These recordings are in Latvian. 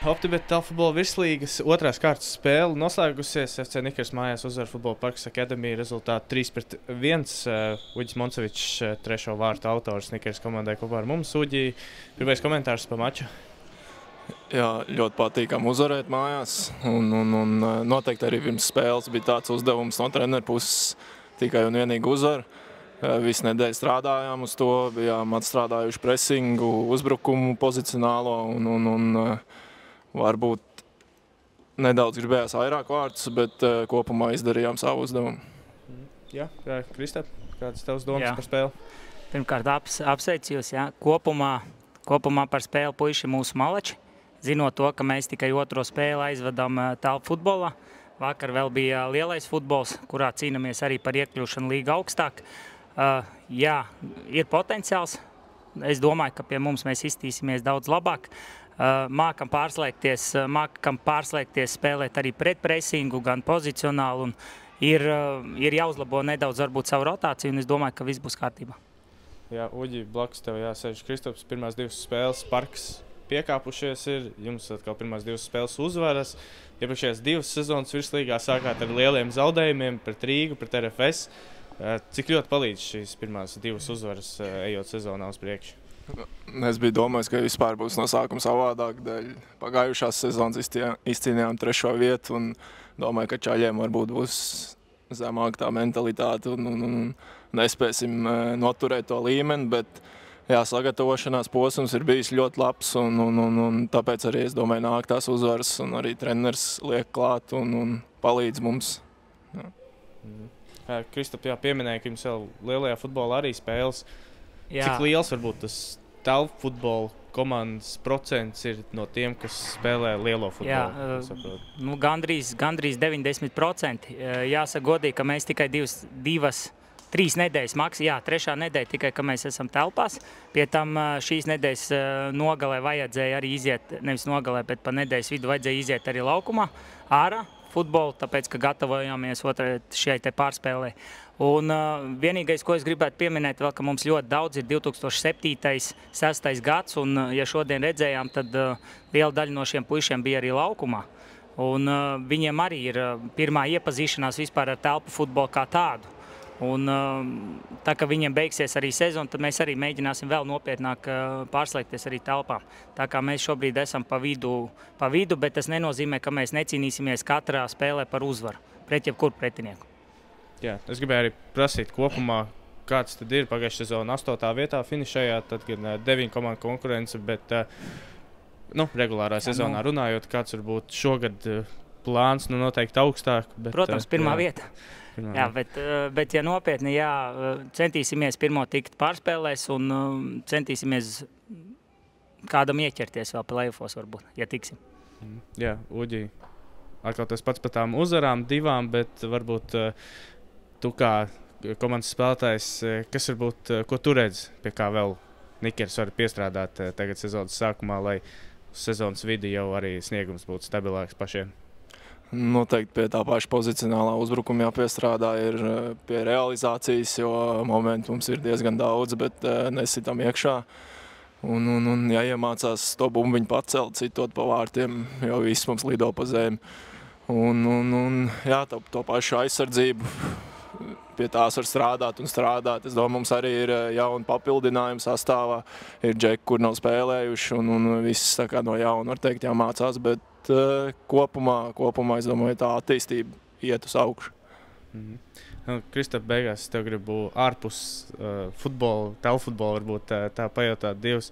Optibet Tālfutbola virslīgas otrās kārtas spēle noslēgusies. FC Nikers mājās uzvar Futbola Parks Academy rezultātu 3-1. Uģis Moncevičs, trešo vārtu autors Nikers komandai kopā ar mums. Uģi, pirmais komentārs par maču. Jā, ļoti patīkami uzvarēt mājās. Un noteikti arī pirms spēles bija tāds uzdevums no treneru puses tikai un vienīgi uzvar. Visu nedēļu strādājām uz to, bijām atstrādājuši presingu, uzbrukumu pozicionālo un varbūt nedaudz gribējās vairāk vārtus, bet kopumā izdarījām savu uzdevumu. Jā, Kristap, kāds tavs domas par spēli? Pirmkārt, apsveicu jūs. Kopumā par spēli puiši mūsu maleči. Zinot to, ka mēs tikai otro spēli aizvedam Tālfutbolā. Vakar vēl bija lielais futbols, kurā cīnāmies arī par iekļūšanu līga augstāk. Jā, ir potenciāls. Es domāju, ka pie mums mēs iztīsimies daudz labāk. Mākam pārslēgties, spēlēt arī pret presingu, gan pozicionāli. Un ir jāuzlabo nedaudz varbūt savu rotāciju, un es domāju, ka viss būs kārtībā. Jā, Uģi, blakus tev jāsēž Kristaps. Pirmās divas spēles Parks piekāpušies ir. Jums atkal pirmās divas spēles uzvaras. Iepriekšējās divas sezonas virslīgā sākāt ar lieliem zaudējumiem pret Rīgu, pret RFS. Cik ļoti palīdz šīs pirmās divas uzvaras, ejot sezonā uz priekšu? Es biju domājis, ka vispār būs no sākuma savādāk. Dēļ pagājušās sezonas izcīnījām 3. vietu un domāju, ka čaļiem varbūt būs zemāka tā mentalitāte un nespēsim noturēt to līmeni, bet jā, sagatavošanās posms ir bijis ļoti labs un tāpēc arī es domāju nāk tās uzvaras un arī treneris liek klāt un palīdz mums. Kristap, pieminēja, ka jums vēl lielajā futbolā arī spēles. Jā. Cik liels varbūt tas Tālfutbola komandas procents ir no tiem, kas spēlē lielo futbolu? Jā, gandrīz 90%. Jāsaka godīgi, ka mēs tikai trīs nedēļas trešā nedēļa tikai, ka mēs esam telpās. Pie tam šīs nedēļas nogalē vajadzēja arī iziet, nevis nogalē, bet pa nedēļas vidu vajadzēja iziet arī laukumā, ārā futbolu, tāpēc, ka gatavojāmies šai te pārspēlē. Un vienīgais, ko es gribētu pieminēt vēl, ka mums ļoti daudz ir 2007. 6. gads, un ja šodien redzējām, tad liela daļa no šiem puišiem bija arī laukumā. Un viņiem arī ir pirmā iepazīšanās vispār ar telpu futbolu kā tādu. Un tā kā viņiem beigsies arī sezona, tad mēs arī mēģināsim vēl nopietnāk pārslēgties arī telpām. Tā kā mēs šobrīd esam pa vidu, bet tas nenozīmē, ka mēs necīnīsimies katrā spēlē par uzvaru pret jebkuru pretinieku. Jā, es gribēju arī prasīt kopumā, kāds tad ir pagājušā sezona 8. vietā finišējāt, tad gan 9 komandu konkurence, bet regulārā sezonā runājot, kāds varbūt šogad plāns noteikti augstāk. Bet, protams, pirmā vieta. Jā, bet ja nopietni, centīsimies pirmo tikt pārspēlēs un centīsimies kādam ieķerties vēl play-offos varbūt, ja tiksim. Jā, Uģi, atkal tas pats par tām uzvarām divām, bet varbūt tu kā komandas spēlētājs, kas varbūt, ko tu redzi, pie kā vēl Nikers var piestrādāt tagad sezonas sākumā, lai uz sezonas vidi jau arī sniegums būtu stabilāks pašiem? Noteikti pie tā paša pozicionālā uzbrukuma jāpiestrādā ir pie realizācijas, jo momentu mums ir diezgan daudz, bet nesitam iekšā. Un jāiemācās to bumbiņu pacelt, citot pa vārtiem, jo viss mums lido pa zemi. To pašu aizsardzību, pie tās var strādāt un strādāt. Es domāju, mums arī ir jauni papildinājumi sastāvā, ir džeki, kur nav spēlējuši un viss tā kā no jauna var teikt jāmācās, bet kopumā es domāju, tā attīstība iet uz augšu. Kristap, beigās tev gribu ārpus futbola, Tālfutbola varbūt tā pajautāt divus,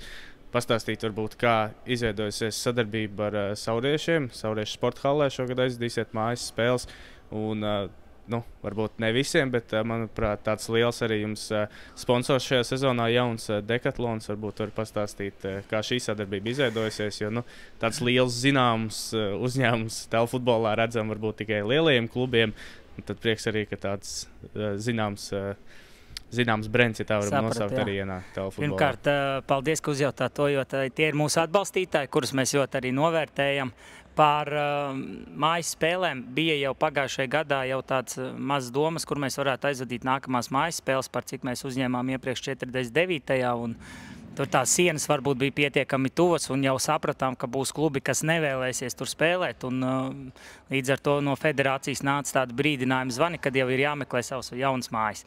pastāstīt varbūt, kā izveidojusies sadarbība ar sauriešiem. Sauriešu sporta hallē šogad aizdīsiet mājas spēles un varbūt ne visiem, bet, manuprāt, tāds liels arī jums sponsors šajā sezonā jauns Decathlons. Varbūt var pastāstīt, kā šī sadarbība izveidojusies, jo tāds liels zināms uzņēmums Tālfutbolā redzam varbūt tikai lielajiem klubiem. Un tad prieks arī, ka tāds zināms brands, ja tā varam nosaukt, arī ienāk Tālfutbolā. Pirmkārt, paldies, ka uzjautāt to, jo tie ir mūsu atbalstītāji, kurus mēs ļoti arī novērtējam. Par mājas spēlēm bija jau pagājušajā gadā jau tāds mazs domas, kur mēs varētu aizvadīt nākamās mājas spēles, par cik mēs uzņēmām iepriekš 49. un tur tās sienas varbūt bija pietiekami tuvas un jau sapratām, ka būs klubi, kas nevēlēsies tur spēlēt. Un, līdz ar to no federācijas nāca tādi brīdinājumi zvani, kad jau ir jāmeklē savas jaunas mājas.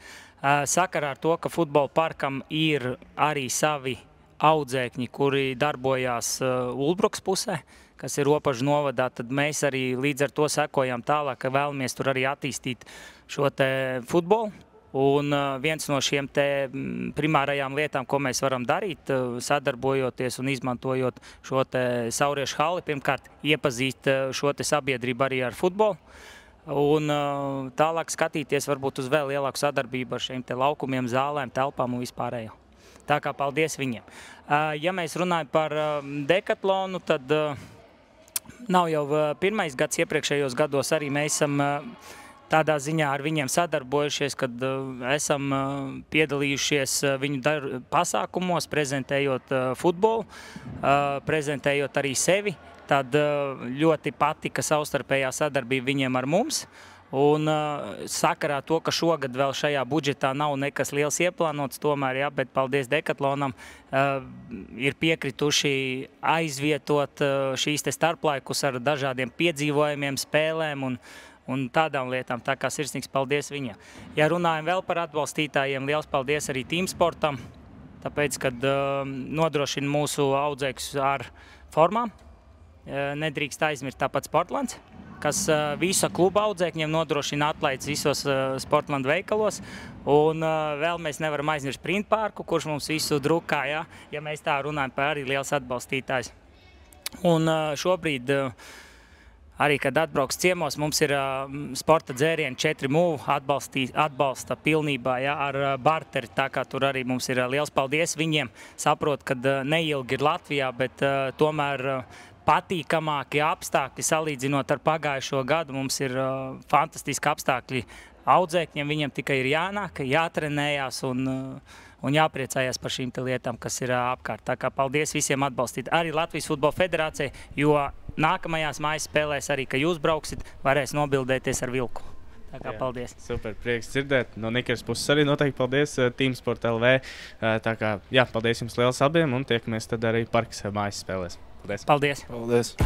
Sakarā ar to, ka futbola parkam ir arī savi audzēkņi, kuri darbojās Ulbrukas pusē, kas ir Ropažu novadā, tad mēs arī līdz ar to sekojām tālāk, ka vēlamies tur arī attīstīt šo te futbolu. Un viens no šiem te primārajām lietām, ko mēs varam darīt, sadarbojoties un izmantojot šo te Sauriešu halli, pirmkārt iepazīt šo te sabiedrību arī ar futbolu. Un tālāk skatīties varbūt uz vēl lielāku sadarbību ar šiem te laukumiem, zālēm, telpām un vispārējo. Tā kā paldies viņiem. Ja mēs runājam par Decathlonu, tad nav jau pirmais gads, iepriekšējos gados arī mēs esam tādā ziņā ar viņiem sadarbojušies, kad esam piedalījušies viņu pasākumos, prezentējot futbolu, prezentējot arī sevi. Tad ļoti patika savstarpējā sadarbība viņiem ar mums. Un sakarā to, ka šogad vēl šajā budžetā nav nekas liels ieplānots, tomēr, jā, bet paldies Decathlonam, ir piekrituši aizvietot šīs te starplaikus ar dažādiem piedzīvojumiem, spēlēm un tādām lietām. Tā kā sirsnīgs paldies viņiem. Ja runājam vēl par atbalstītājiem, liels paldies arī Teamsportam, tāpēc, kad nodrošina mūsu audzēkļus ar formām. Nedrīkst aizmirst tāpat Sportlands, kas visa kluba audzēkņiem nodrošina atlaides visos Sportland veikalos. Un vēl mēs nevaram aizmirst printpārku, kurš mums visu drukā, ja mēs tā runājam par arī liels atbalstītājs. Un šobrīd arī, kad atbrauks ciemos, mums ir sporta dzērieni 4 mūvu atbalsta pilnībā ar barteri, tā kā tur arī mums ir liels paldies viņiem. Saprot, kad neilgi ir Latvijā, bet tomēr patīkamākie apstākļi salīdzinot ar pagājušo gadu. Mums ir fantastiski apstākļi audzēkņiem, viņiem tikai ir jānāk, jātrenējās un jāpriecājās par šīm lietām, kas ir apkārt. Tā kā paldies visiem atbalstīt arī Latvijas Futbola Federācijai, jo nākamajās mājas spēlēs arī, ka jūs brauksit, varēs nobildēties ar vilku. Tā kā paldies. Super, prieks dzirdēt. No Nikeras puses arī noteikti paldies Teamsport LV. Tā kā, jā, paldies jums liels abiem un tiekamies tad arī parkas mājas spēlēs. Paldies. Paldies. Paldies.